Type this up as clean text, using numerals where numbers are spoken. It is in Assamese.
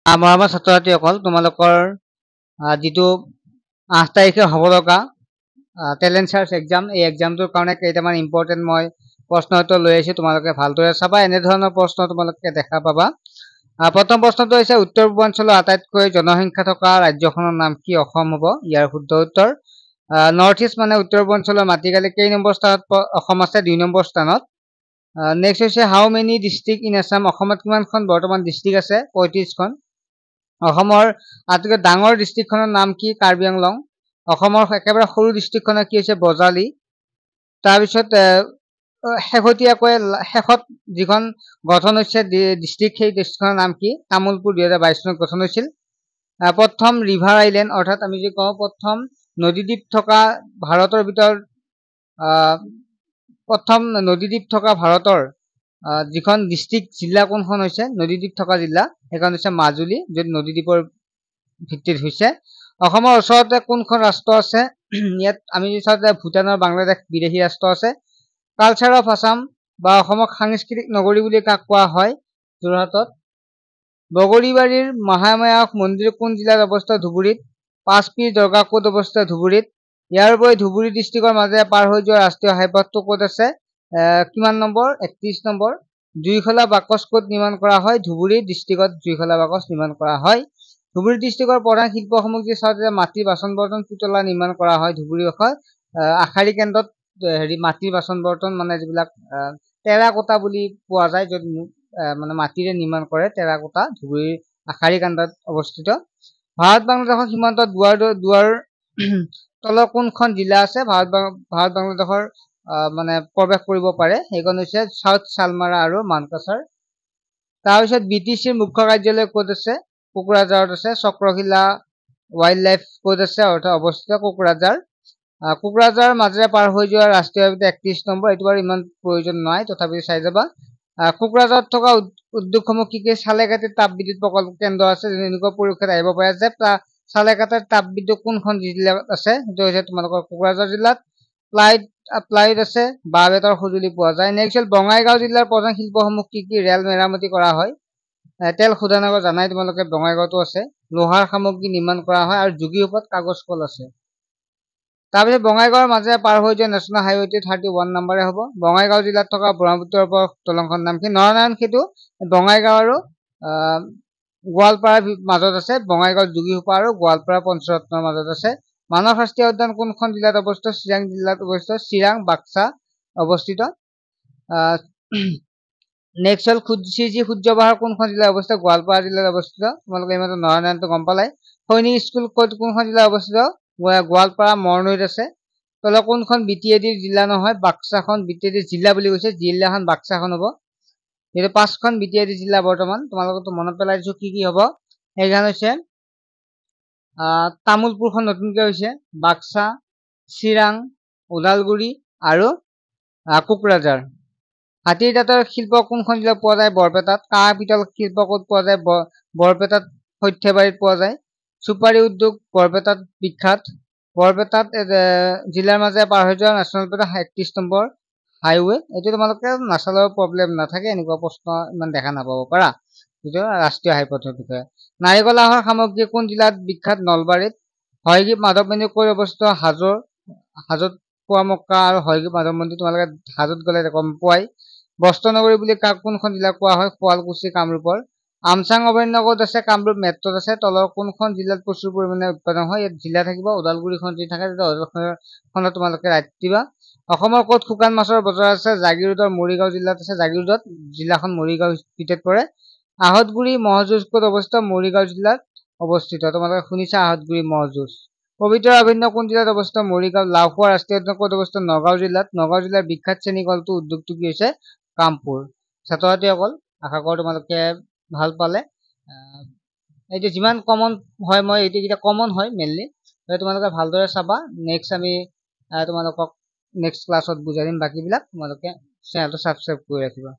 মৰমৰ ছাত্ৰ ছাত্ৰীসকল, তোমালোকৰ যিটো 8 তাৰিখে হ'ব লগা টেলেণ্ট চাৰ্চ এক্সাম, এই এক্সামটোৰ কাৰণে কেইটামান ইম্পৰ্টেণ্ট মই প্ৰশ্ন উত্তৰ লৈ আহিছোঁ। তোমালোকে ভালদৰে চাবা। এনেধৰণৰ প্ৰশ্ন তোমালোকে দেখা পাবা। প্ৰথম প্ৰশ্নটো হৈছে উত্তৰ পূৰ্বাঞ্চলৰ আটাইতকৈ জনসংখ্যা থকা ৰাজ্যখনৰ নাম কি? অসম হ'ব ইয়াৰ শুদ্ধ উত্তৰ। নৰ্থ ইষ্ট মানে উত্তৰ পূৰ্বাঞ্চলৰ মাটিকালি কেই নম্বৰ স্থানত? অসম আছে 2 নম্বৰ স্থানত। নেক্সট হৈছে হাউ মেনি ডিষ্ট্ৰিক্ট ইন আছাম? অসমত কিমানখন বৰ্তমান ডিষ্ট্ৰিক্ট আছে? 35খন। অসমৰ আটাইতকৈ ডাঙৰ ডিষ্ট্ৰিক্টখনৰ নাম কি? কাৰ্বি আংলং। অসমৰ একেবাৰে সৰু ডিষ্ট্ৰিক্টখনৰ কি হৈছে? বজালি। তাৰপিছত শেহতীয়াকৈ শেষত যিখন গঠন হৈছে ডিষ্ট্ৰিক্ট, সেই ডিষ্ট্ৰিক্টখনৰ নাম কি? তামুলপুৰ 2022 চনত গঠন হৈছিল। প্ৰথম ৰিভাৰ আইলেণ্ড, অৰ্থাৎ আমি যদি কওঁ প্ৰথম নদীদ্বীপ থকা ভাৰতৰ ভিতৰত প্ৰথম নদীদ্বীপ থকা ভাৰতৰ যিখন ডিষ্ট্ৰিক্ট জিলা কোনখন হৈছে? নদীদ্বীপ থকা জিলা সেইখন হৈছে মাজুলী, য'ত নদীদ্বীপৰ ভিত্তিত হৈছে। অসমৰ ওচৰতে কোনখন ৰাষ্ট্ৰ আছে? ইয়াত আমি যদি চাওঁ যে ভূটান আৰু বাংলাদেশ বিদেশী ৰাষ্ট্ৰ আছে। কালচাৰ অফ আছাম বা অসমক সাংস্কৃতিক নগৰী বুলি কাক কোৱা হয়? যোৰহাটত। বগৰীবাৰীৰ মহামায়া মন্দিৰ কোন জিলাত অৱস্থিত? ধুবুৰীত। পাঁচপীৰ দৰগাহ ক'ত অৱস্থিত? ধুবুৰীত। ইয়াৰ উপৰি ধুবুৰী ডিষ্ট্ৰিক্টৰ মাজেৰে পাৰ হৈ যোৱা ৰাষ্ট্ৰীয় ঘাইপথটো ক'ত আছে? কিমান নম্বৰ? 31 নম্বৰ। জুইশলা বাকচ ক'ত নিৰ্মাণ কৰা হয়? ধুবুৰী ডিষ্ট্ৰিক্টত জুইশলা বাকচ নিৰ্মাণ কৰা হয়। ধুবুৰী ডিষ্ট্ৰিক্টৰ প্ৰধান শিল্পসমূহ যদি চাওঁ যে মাটিৰ বাচন বৰ্তন পুতলা নিৰ্মাণ কৰা হয় ধুবুৰী আশাৰী কেন্দ্ৰত। মাটিৰ বাচন বৰ্তন মানে যিবিলাক টেৰাকোটা বুলি পোৱা যায়, য'ত মানে মাটিৰে নিৰ্মাণ কৰে, টেৰাকোটা ধুবুৰীৰ আশাৰী কেন্দ্ৰত অৱস্থিত। ভাৰত বাংলাদেশৰ সীমান্তত দুৱাৰ তলৰ কোনখন জিলা আছে? ভাৰত বাংলাদেশৰ মানে প্ৰৱেশ কৰিব পাৰে, সেইখন হৈছে চাউথ চালমাৰা আৰু মানকাছাৰ। তাৰপিছত BTCৰ মুখ্য কাৰ্যালয় ক'ত আছে? কোকৰাঝাৰত আছে। চক্ৰশিলা ৱাইল্ড লাইফ ক'ত আছে? অৰ্থাৎ অৱস্থিত কোকৰাঝাৰ। কোকৰাঝাৰ মাজেৰে পাৰ হৈ যোৱা ৰাষ্ট্ৰীয় ঘাইপথ 31 নম্বৰ। এইটো বাৰু ইমান প্ৰয়োজন নাই, তথাপিও চাই যাবা। কোকৰাঝাৰত থকা উদ্যোগসমূহ কি কি? চালেকাটি তাপবিদ্যুৎ প্ৰকল্প কেন্দ্ৰ আছে। এনেকুৱা পৰীক্ষাত আহিব পাৰে যে চালেকাটিৰ তাপবিদ্যুৎ কোনখন জিলাত আছে? সেইটো হৈছে তোমালোকৰ কোকৰাঝাৰ জিলাত। প্লাইড আছে, বাঁহ বেতৰ সঁজুলি পোৱা যায়। নেক্সট হ'ল বঙাইগাঁও জিলাৰ প্ৰধান শিল্পসমূহ কি কি? ৰেল মেৰামতি কৰা হয়। তেল শোধনাগাৰ জানাই তোমালোকে বঙাইগাঁওতো আছে। লোহাৰ সামগ্ৰী নিৰ্মাণ কৰা হয় আৰু যোগীঘোপাত কাগজ কল আছে। তাৰপিছত বঙাইগাঁৱৰ মাজেৰে পাৰ হৈ যোৱা নেশ্যনেল হাইৱে 31 নম্বৰে হ'ব। বঙাইগাঁও জিলাত থকা ব্ৰহ্মপুত্ৰৰ ওপৰত দলংখনৰ নাম কি? নৰনাৰায়ণ সেতু বঙাইগাঁও আৰু গোৱালপাৰাৰ মাজত আছে। বঙাইগাঁও যোগীঘোপা আৰু গোৱালপাৰা পঞ্চৰত্নৰ মাজত আছে। মানস ৰাষ্ট্ৰীয় উদ্যান কোনখন জিলাত অৱস্থিত? চিৰাং জিলাত অৱস্থিত। চিৰাং বাক্সা অৱস্থিত। নেক্সট হ'ল শ্ৰীজী সূৰ্য পাহাৰ কোনখন জিলাত অৱস্থিত? গোৱালপাৰা জিলাত অৱস্থিত। তোমালোকে ইমানটো নৰনাৰায়ণটো গম পালাই। সৈনিক স্কুল কোনখন জিলাত অৱস্থিত? গোৱালপাৰা মৰণৈত আছে। তলে কোনখন BTADৰ জিলা নহয়? বাক্সাখন BTADৰ জিলা বুলি কৈছে। জিলাখন বাক্সাখন হ'ব। এইটো 5খন BTAD জিলা বৰ্তমান। তোমালোকতো মনত পেলাই দিছো কি কি হ'ব। সেইখন হৈছে তামুলপুৰখন নতুনকৈ হৈছে, বাক্সা, চিৰাং, ওদালগুৰি আৰু কোকৰাঝাৰ। হাতীৰ দাঁতৰ শিল্প কোনখন জিলাত পোৱা যায়? বৰপেটাত। কাঁহ পিতল শিল্প ক'ত পোৱা যায়? বৰপেটাত সৰ্থেবাৰীত পোৱা যায়। চুপাৰী উদ্যোগ বৰপেটাত বিখ্যাত। বৰপেটাত জিলাৰ মাজে পাৰ হৈ যোৱা নেশ্যনেল হাইৱে 31 নম্বৰ হাইৱে। এইটো তোমালোকে নাচালেও প্ৰব্লেম নাথাকে, এনেকুৱা প্ৰশ্ন ইমান দেখা নাপাব পাৰা, যিটো ৰাষ্ট্ৰীয় ঘাইপথৰ বিষয়ে। নাৰিকল আহৰ সামগ্ৰী কোন জিলাত বিখ্যাত? নলবাৰীত। হয়গ্ৰীৱ মাধৱ মন্দিৰ ক'ত অৱস্থিত? হাজোত পোৱামক্কা আৰু হয়গ্ৰীৱ মাধৱ মন্দিৰ তোমালোকে হাজোত গ'লে গম পোৱাই। বস্ত্ৰনগৰী বুলি কোনখন জিলা কোৱা হয়? শুৱালকুছি কামৰূপৰ। আমচাং অভয়াৰণ্য ক'ত আছে? কামৰূপ মেট্ৰত আছে। তলৰ কোনখন জিলাত প্ৰচুৰ পৰিমাণে উৎপাদন হয়? ইয়াত জিলা থাকিব ওদালগুৰিখন যদি থাকে তেতিয়া ওদালগুৰিখনত তোমালোকে ৰাইট দিবা। অসমৰ ক'ত শুকান মাছৰ বজাৰ আছে? জাগিৰোডৰ মৰিগাঁও জিলাত আছে। জাগিৰোডত জিলাখন মৰিগাঁও ভিতৰত পৰে। আহতগুৰি ম'হযুঁজ ক'ত অৱস্থিত? মৰিগাঁও জিলাত অৱস্থিত। তোমালোকে শুনিছা আহতগুৰি ম'হযুঁজ। পবিতৰা অভয়াৰণ্য কোন জিলাত অৱস্থিত? মৰিগাঁও। লাওখোৱা ৰাষ্ট্ৰীয় উদ্যান ক'ত অৱস্থিত? নগাঁও জিলাত। নগাঁও জিলাৰ বিখ্যাত চেনিকলটো উদ্যোগটো কি হৈছে? কামপুৰ। ছাত্ৰ ছাত্ৰীসকল, আশা কৰোঁ তোমালোকে ভাল পালে। এইটো যিমান কমন হয়, মই এইকেইটা কমন হয় মেইনলি, তোমালোকে ভালদৰে চাবা। নেক্সট আমি তোমালোকক নেক্সট ক্লাছত বুজাই দিম বাকীবিলাক। তোমালোকে চেনেলটো ছাবস্ক্ৰাইব কৰি ৰাখিবা।